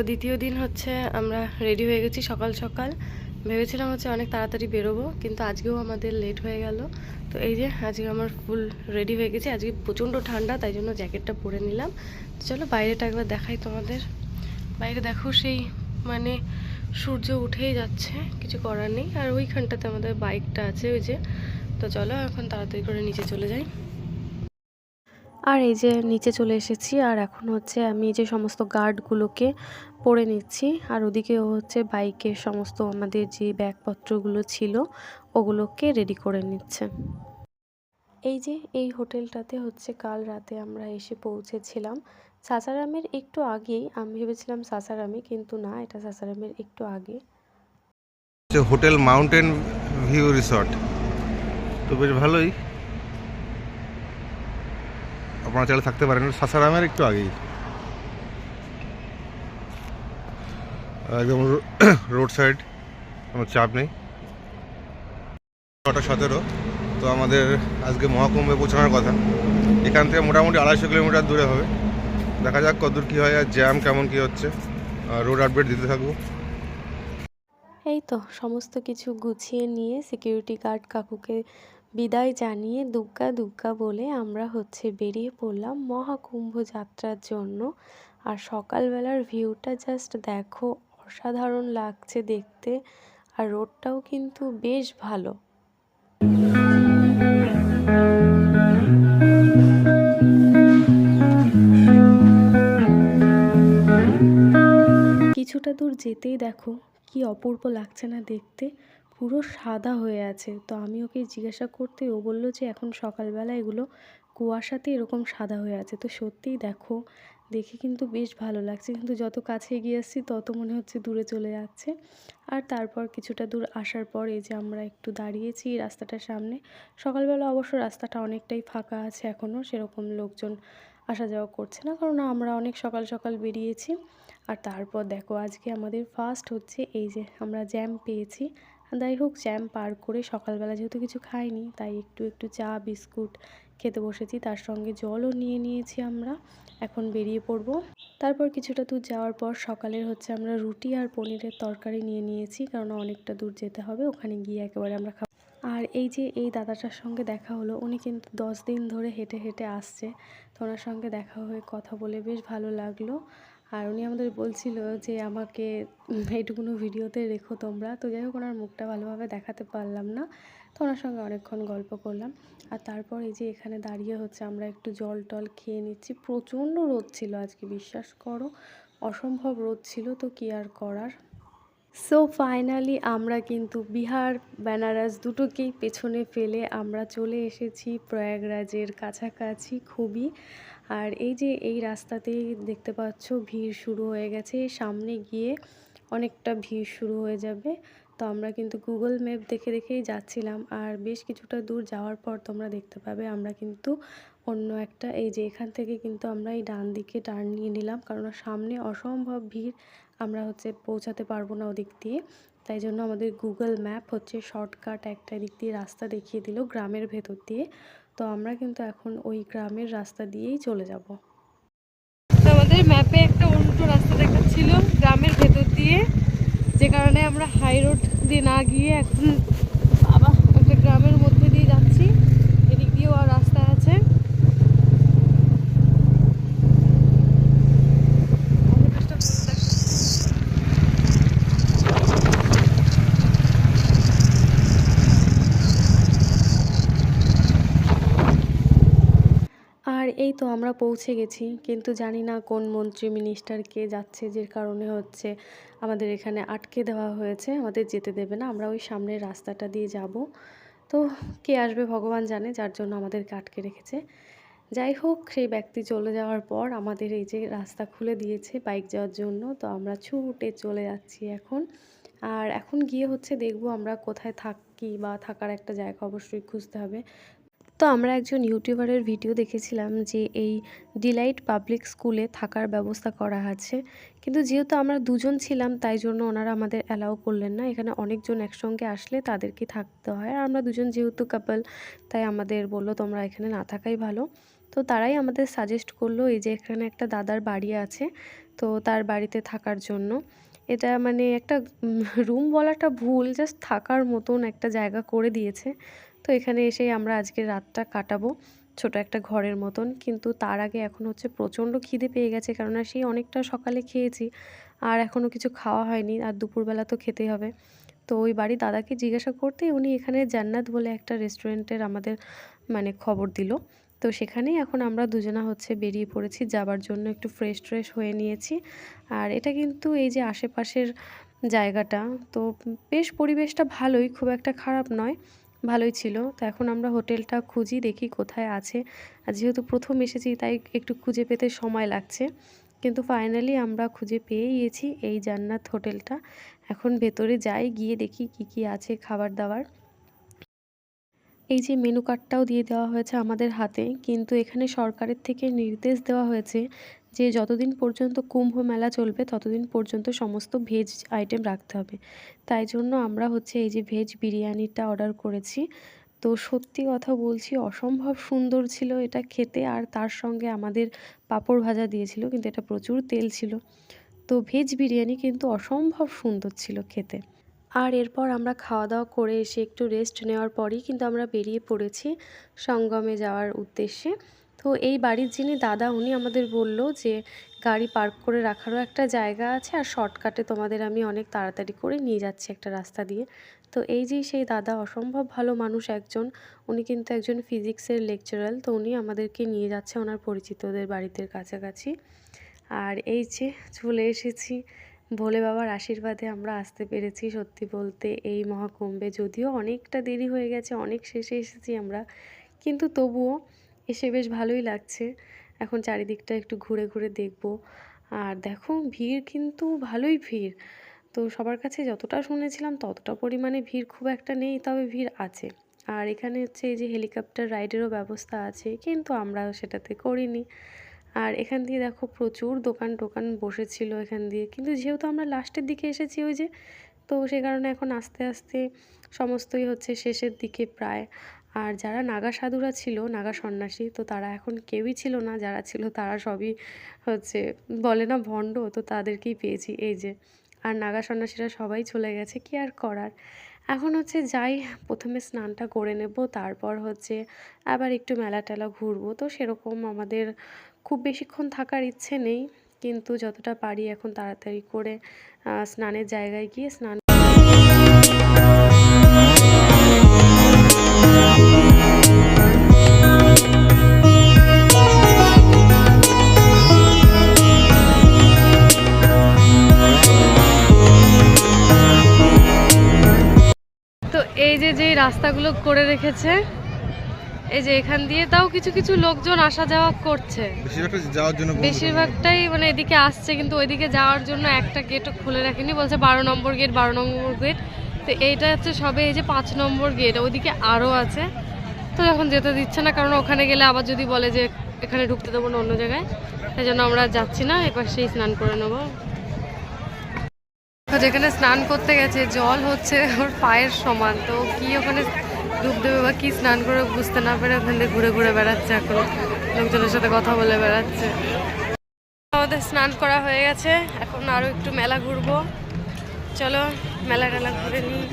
দ্বিতীয় দিন হচ্ছে আমরা রেডি হয়ে গেছি সকাল সকাল। ভেবেছিলাম হচ্ছে অনেক তাড়াতাড়ি বেরোবো, কিন্তু আজকেও আমাদের লেট হয়ে গেল। তো এই যে আজকে আমার ফুল রেডি হয়ে গেছি। আজকে প্রচণ্ড ঠান্ডা, তাই জন্য জ্যাকেটটা পরে নিলাম। চলো বাইরেটা একবার দেখাই তোমাদের। বাইরে দেখো সেই মানে সূর্য উঠেই যাচ্ছে, কিছু করার নেই। আর ওইখানটাতে আমাদের বাইকটা আছে ওই যে। তো চলো এখন তাড়াতাড়ি করে নিচে চলে যাই। আর এই যে নিচে চলে এসেছি, আর এখন হচ্ছে আমি যে সমস্ত গার্ডগুলোকে পরে নিচ্ছি, আর ওদিকেও হচ্ছে বাইকের সমস্ত আমাদের যে ব্যাগপত্রগুলো ছিল ওগুলোকে রেডি করে নিচ্ছে। এই যে এই হোটেলটাতে হচ্ছে কাল রাতে আমরা এসে পৌঁছেছিলাম সাসারামের একটু আগেই। আমি ভেবেছিলাম সাসারামে, কিন্তু না, এটা সাসারামের একটু আগে। হোটেল মাউন্টেন ভিউ রিসর্ট, তো বেশ ভালোই, আপনারা চাইলে থাকতে পারেন। সাসারামের একটু আগেই, একদম রোড সাইড, কোনো চাপ নেই। 6:17, তো আমাদের আজকে মহাকুম্ভে পৌঁছানোর কথা। এখান থেকে মোটামুটি 250 কিলোমিটার দূরে হবে। দেখা যাক কতদূর কী হয়, আর জ্যাম কেমন কী হচ্ছে, রোড আপডেট দিতে থাকবো। এই তো সমস্ত কিছু গুছিয়ে নিয়ে সিকিউরিটি গার্ড কাকুকে বিদায় জানিয়ে দুগ্গা দুগ্গা বলে আমরা হচ্ছে বেরিয়ে পড়লাম মহাকুম্ভ যাত্রার জন্য। আর সকালবেলার ভিউটা জাস্ট দেখো, অসাধারণ লাগছে দেখতে। আর রোডটাও কিন্তু বেশ ভালো। কিছুটা দূর যেতেই দেখো কি অপূর্ব লাগছে না দেখতে, পুরো সাদা হয়ে আছে। তো আমি ওকে জিজ্ঞাসা করতে ও বলল যে এখন সকালবেলা এগুলো কুয়াশাতে এরকম সাদা হয়ে আছে। তো সত্যিই দেখো, দেখে কিন্তু বেশ ভালো লাগছে, কিন্তু যত কাছে এগিয়ে আসছি তত মনে হচ্ছে দূরে চলে যাচ্ছে। আর তারপর কিছুটা দূর আসার পর এই যে আমরা একটু দাঁড়িয়েছি রাস্তাটার সামনে। সকালবেলা অবশ্য রাস্তাটা অনেকটাই ফাঁকা আছে, এখনও সেরকম লোকজন আসা যাওয়া করছে না, কারণ আমরা অনেক সকাল সকাল বেরিয়েছি। আর তারপর দেখো আজকে আমাদের ফার্স্ট হচ্ছে এই যে আমরা জ্যাম পেয়েছি। যাই হোক, জ্যাম পার করে সকালবেলা যেহেতু কিছু খাইনি, তাই একটু একটু চা বিস্কুট খেতে বসেছি, তার সঙ্গে জলও নিয়ে নিয়েছি আমরা। এখন বেরিয়ে পড়ব। তারপর কিছুটা দূর যাওয়ার পর সকালের হচ্ছে আমরা রুটি আর পনিরের তরকারি নিয়ে নিয়েছি, কারণ অনেকটা দূর যেতে হবে, ওখানে গিয়ে একেবারে আমরা খাবো। আর এই যে এই দাদাটার সঙ্গে দেখা হলো, উনি কিন্তু 10 দিন ধরে হেঁটে হেঁটে আসছে। তো ওনার সঙ্গে দেখা হয়ে কথা বলে বেশ ভালো লাগলো। আর উনি আমাদের বলছিল যে আমাকে এইটুকুনো ভিডিওতে রেখো তোমরা। তো যাই হোক, ওনার মুখটা ভালোভাবে দেখাতে পারলাম না, তো ওনার সঙ্গে অনেকক্ষণ গল্প করলাম। আর তারপর এই যে এখানে দাঁড়িয়ে হচ্ছে আমরা একটু জল টল খেয়ে নিচ্ছি। প্রচণ্ড রোদ ছিল আজকে, বিশ্বাস করো, অসম্ভব রোদ ছিল, তো কি আর করার। সো ফাইনালি আমরা কিন্তু বিহার বেনারস দুটোকেই পেছনে ফেলে আমরা চলে এসেছি প্রয়াগরাজের কাছাকাছি খুবই। আর এই যে এই রাস্তাতেই দেখতে পাচ্ছ ভিড় শুরু হয়ে গেছে, সামনে গিয়ে অনেকটা ভিড় শুরু হয়ে যাবে। তো আমরা কিন্তু গুগল ম্যাপ দেখে দেখেই যাচ্ছিলাম, আর বেশ কিছুটা দূর যাওয়ার পর তোমরা দেখতে পাবে আমরা কিন্তু অন্য একটা, এই যে এখান থেকে কিন্তু আমরা এই ডান দিকে টার্ন নিয়ে নিলাম, কারণ সামনে অসম্ভব ভিড়, আমরা হচ্ছে পৌঁছাতে পারবো না ওদিক দিয়ে। তাই জন্য আমাদের গুগল ম্যাপ হচ্ছে শর্টকাট একটা দিক দিয়ে রাস্তা দেখিয়ে দিল গ্রামের ভেতর দিয়ে। তো আমরা কিন্তু এখন ওই গ্রামের রাস্তা দিয়েই চলে যাব। আমাদের ম্যাপে একটা উল্টো রাস্তা দেখাচ্ছিল গ্রামের ভেতর দিয়ে, যে কারণে আমরা হাই রোড দিয়ে না গিয়ে এখন আবার একটা গ্রামের মধ্যে দিয়ে যাচ্ছি। এদিক দিয়েও আর রাস্তা আছে। আর এই তো আমরা পৌঁছে গেছি, কিন্তু জানি না কোন মন্ত্রী মিনিস্টার কে যাচ্ছে, যে কারণে হচ্ছে আমাদের এখানে আটকে দেওয়া হয়েছে, আমাদের যেতে দেবে না। আমরা ওই সামনের রাস্তাটা দিয়ে যাব, তো কে আসবে ভগবান জানে, যার জন্য আমাদেরকে আটকে রেখেছে। যাই হোক, সেই ব্যক্তি চলে যাওয়ার পর আমাদের এই যে রাস্তা খুলে দিয়েছে বাইক যাওয়ার জন্য, তো আমরা ছুটে চলে যাচ্ছি এখন। আর এখন গিয়ে হচ্ছে দেখব আমরা কোথায় থাকি, বা থাকার একটা জায়গা অবশ্যই খুঁজতে হবে। তো আমরা একজন ইউটিউবারের ভিডিও দেখেছিলাম যে এই ডিলাইট পাবলিক স্কুলে থাকার ব্যবস্থা করা আছে, কিন্তু যেহেতু আমরা দুজন ছিলাম তাই জন্য ওনারা আমাদের অ্যালাউ করলেন না। এখানে অনেকজন একসঙ্গে আসলে তাদেরকে থাকতে হয়, আর আমরা দুজন যেহেতু কাপল, তাই আমাদের বললো তোমরা এখানে না থাকাই ভালো। তো তারাই আমাদের সাজেস্ট করলো এই যে এখানে একটা দাদার বাড়ি আছে, তো তার বাড়িতে থাকার জন্য। এটা মানে একটা রুম বলাটা ভুল, জাস্ট থাকার মতন একটা জায়গা করে দিয়েছে। তো এখানে এসেই আমরা আজকের রাতটা কাটাবো ছোট একটা ঘরের মতন। কিন্তু তার আগে এখন হচ্ছে প্রচণ্ড খিদে পেয়ে গেছে, কেননা সেই অনেকটা সকালে খেয়েছি আর এখনও কিছু খাওয়া হয়নি, আর দুপুরবেলা তো খেতেই হবে। তো ওই বাড়ির দাদাকে জিজ্ঞাসা করতেই উনি এখানে জান্নাত বলে একটা রেস্টুরেন্টের আমাদের মানে খবর দিল। তো সেখানেই এখন আমরা দুজনা হচ্ছে বেরিয়ে পড়েছি যাবার জন্য, একটু ফ্রেশ ট্রেশ হয়ে নিয়েছি। আর এটা কিন্তু এই যে আশেপাশের জায়গাটা, তো বেশ পরিবেশটা ভালোই, খুব একটা খারাপ নয়, ভালোই ছিল। তো এখন আমরা হোটেলটা খুঁজি, দেখি কোথায় আছে। আর যেহেতু প্রথম এসেছি তাই একটু খুঁজে পেতে সময় লাগছে, কিন্তু ফাইনালি আমরা খুঁজে পেয়ে গিয়েছি এই জান্নাত হোটেলটা। এখন ভেতরে যাই, গিয়ে দেখি কি কি আছে খাবার দাবার। এই যে মেনু কার্ডটাও দিয়ে দেওয়া হয়েছে আমাদের হাতে, কিন্তু এখানে সরকারের থেকে নির্দেশ দেওয়া হয়েছে যে যতদিন পর্যন্ত কুম্ভ মেলা চলবে ততদিন পর্যন্ত সমস্ত ভেজ আইটেম রাখতে হবে। তাই জন্য আমরা হচ্ছে এই যে ভেজ বিরিয়ানিটা অর্ডার করেছি। তো সত্যি কথা বলছি, অসম্ভব সুন্দর ছিল এটা খেতে, আর তার সঙ্গে আমাদের পাঁপড় ভাজা দিয়েছিল, কিন্তু এটা প্রচুর তেল ছিল। তো ভেজ বিরিয়ানি কিন্তু অসম্ভব সুন্দর ছিল খেতে। আর এরপর আমরা খাওয়া দাওয়া করে এসে একটু রেস্ট নেওয়ার পরেই কিন্তু আমরা বেরিয়ে পড়েছি সঙ্গমে যাওয়ার উদ্দেশ্যে। তো এই বাড়ির যিনি দাদা উনি আমাদের বলল যে গাড়ি পার্ক করে রাখারও একটা জায়গা আছে, আর শর্টকাটে তোমাদের আমি অনেক তাড়াতাড়ি করে নিয়ে যাচ্ছি একটা রাস্তা দিয়ে। তো এই যে সেই দাদা, অসম্ভব ভালো মানুষ একজন, উনি কিন্তু একজন ফিজিক্সের লেকচারার। তো উনি আমাদেরকে নিয়ে যাচ্ছে ওনার পরিচিতদের বাড়িতে কাছাকাছি। আর এই যে চলে এসেছি, ভোলে বাবার আশীর্বাদে আমরা আসতে পেরেছি সত্যি বলতে এই মহাকুম্ভে। যদিও অনেকটা দেরি হয়ে গেছে, অনেক শেষে এসেছি আমরা, কিন্তু তবুও এসে বেশ ভালোই লাগছে। এখন চারিদিকটা একটু ঘুরে ঘুরে দেখব। আর দেখো ভিড় কিন্তু ভালোই ভিড়। তো সবার কাছে যতটা শুনেছিলাম ততটা পরিমাণে ভিড় খুব একটা নেই, তবে ভিড় আছে। আর এখানে হচ্ছে এই যে হেলিকপ্টার রাইডেরও ব্যবস্থা আছে, কিন্তু আমরা সেটাতে করিনি। আর এখান দিয়ে দেখো প্রচুর দোকান টোকান বসেছিল এখান দিয়ে, কিন্তু যেহেতু আমরা লাস্টের দিকে এসেছি ওই যে, তো সে কারণে এখন আস্তে আস্তে সমস্তই হচ্ছে শেষের দিকে প্রায়। আর যারা নাগা সাধুরা ছিল, নাগা সন্ন্যাসী, তো তারা এখন কেউই ছিল না, যারা ছিল তারা সবই হচ্ছে বলে না ভণ্ড, তো তাদেরকেই পেয়েছি এই যে। আর নাগা সন্ন্যাসীরা সবাই চলে গেছে, কি আর করার। এখন হচ্ছে যাই, প্রথমে স্নানটা করে নেব, তারপর হচ্ছে আবার একটু মেলা টেলা ঘুরবো। তো সেরকম আমাদের খুব বেশিক্ষণ থাকার ইচ্ছে নেই, কিন্তু যতটা পারি এখন তাড়াতাড়ি করে স্নানের জায়গায় গিয়ে স্নান। তো এই যে যেই রাস্তাগুলো করে রেখেছে, এই যে এখান দিয়ে তাও কিছু কিছু লোকজন আসা যাওয়া করছে, বেশিরভাগটাই মানে এদিকে আসছে, কিন্তু ওইদিকে যাওয়ার জন্য একটা গেটও খুলে রাখেনি, বলছে 12 নম্বর গেট, 12 নম্বর গেট। তো এইটা হচ্ছে সবে এই যে 5 নম্বর গেট, ওইদিকে আরও আছে। তো এখন যেতে দিচ্ছে না, কারণ ওখানে গেলে আবার যদি বলে যে এখানে ঢুকতে দেবো না অন্য জায়গায়, সেই জন্য আমরা যাচ্ছি না, এবার সেই স্নান করে নেবো। যেখানে স্নান করতে গেছে জল হচ্ছে ওর পায়ের সমান, তো কি ওখানে ডুব দেবে বা কি স্নান করে বুঝতে না পেরে ওখান থেকে ঘুরে ঘুরে বেড়াচ্ছে, এখন লোকজনের সাথে কথা বলে বেড়াচ্ছে। আমাদের স্নান করা হয়ে গেছে, এখন আরও একটু মেলা ঘুরবো, চলো মেলা টেলা ঘুরে নিই।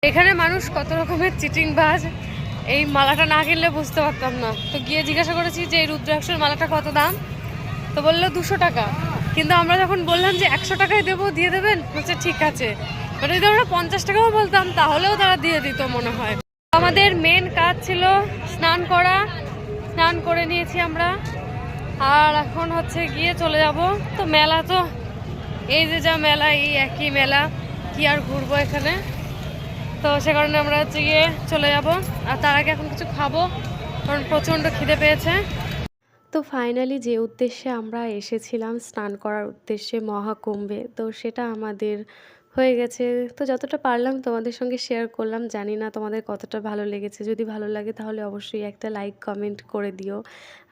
এখানে মানুষ কত রকমের চিটিংবাজ, এই মালাটা না কিনলে বুঝতে পারতাম না। তো গিয়ে জিজ্ঞাসা করেছি যে এই রুদ্রাক্ষর মালাটা কত দাম, তো বললো 200 টাকা। কিন্তু আমরা যখন বললাম যে 100 টাকায় দেবো, দিয়ে দেবেন, বলছে ঠিক আছে। মানে যদি আমরা 50 টাকাও বলতাম তাহলেও তারা দিয়ে দিত মনে হয়। আমাদের মেন কাজ ছিল স্নান করা, স্নান করে নিয়েছি আমরা, আর এখন হচ্ছে গিয়ে চলে যাব। তো মেলা তো এই যে যা মেলা, এই একই মেলা, কি আর ঘুরবো এখানে। তো সে কারণে আমরা হচ্ছে গিয়ে চলে যাব, আর তার আগে এখন কিছু খাবো, কারণ প্রচণ্ড খিদে পেয়েছে। তো ফাইনালি যে উদ্দেশ্যে আমরা এসেছিলাম স্নান করার উদ্দেশ্যে মহাকুম্ভে, তো সেটা আমাদের হয়ে গেছে। তো যতটা পারলাম তোমাদের সঙ্গে শেয়ার করলাম। জানি না তোমাদের কতটা ভালো লেগেছে। যদি ভালো লাগে তাহলে অবশ্যই একটা লাইক কমেন্ট করে দিও।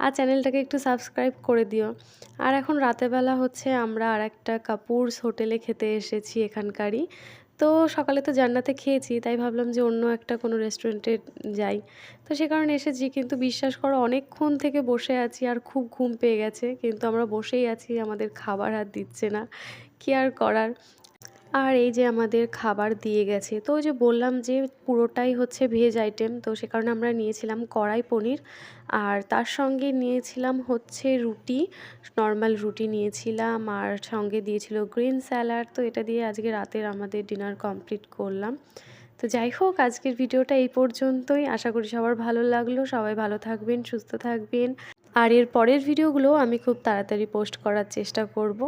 আর চ্যানেলটাকে একটু সাবস্ক্রাইব করে দিও। আর এখন রাতের বেলা হচ্ছে আমরা আরেকটা কাপুরস হোটেলে খেতে এসেছি এখানকারই। তো সকালে তো জান্নাতে খেয়েছি, তাই ভাবলাম যে অন্য একটা কোনো রেস্টুরেন্টে যাই। তো সে কারণে এসেছি, কিন্তু বিশ্বাস করো অনেকক্ষণ থেকে বসে আছি আর খুব ঘুম পেয়ে গেছে। কিন্তু আমরা বসেই আছি, আমাদের খাবার আর দিচ্ছে না। কি আর করার? আর এই যে আমাদের খাবার দিয়ে গেছে। তো ওই যে বললাম যে পুরোটাই হচ্ছে ভেজ আইটেম। তো সে কারণে আমরা নিয়েছিলাম কড়াই পনির। আর তার সঙ্গে নিয়েছিলাম হচ্ছে রুটি, নরমাল রুটি নিয়েছিলাম আর সঙ্গে দিয়েছিল গ্রিন স্যালাড। তো এটা দিয়ে আজকে রাতের আমাদের ডিনার কমপ্লিট করলাম। তো যাই হোক, আজকের ভিডিওটা এই পর্যন্তই। আশা করি সবার ভালো লাগলো। সবাই ভালো থাকবেন, সুস্থ থাকবেন। আর এর পরের ভিডিওগুলো আমি খুব তাড়াতাড়ি পোস্ট করার চেষ্টা করব।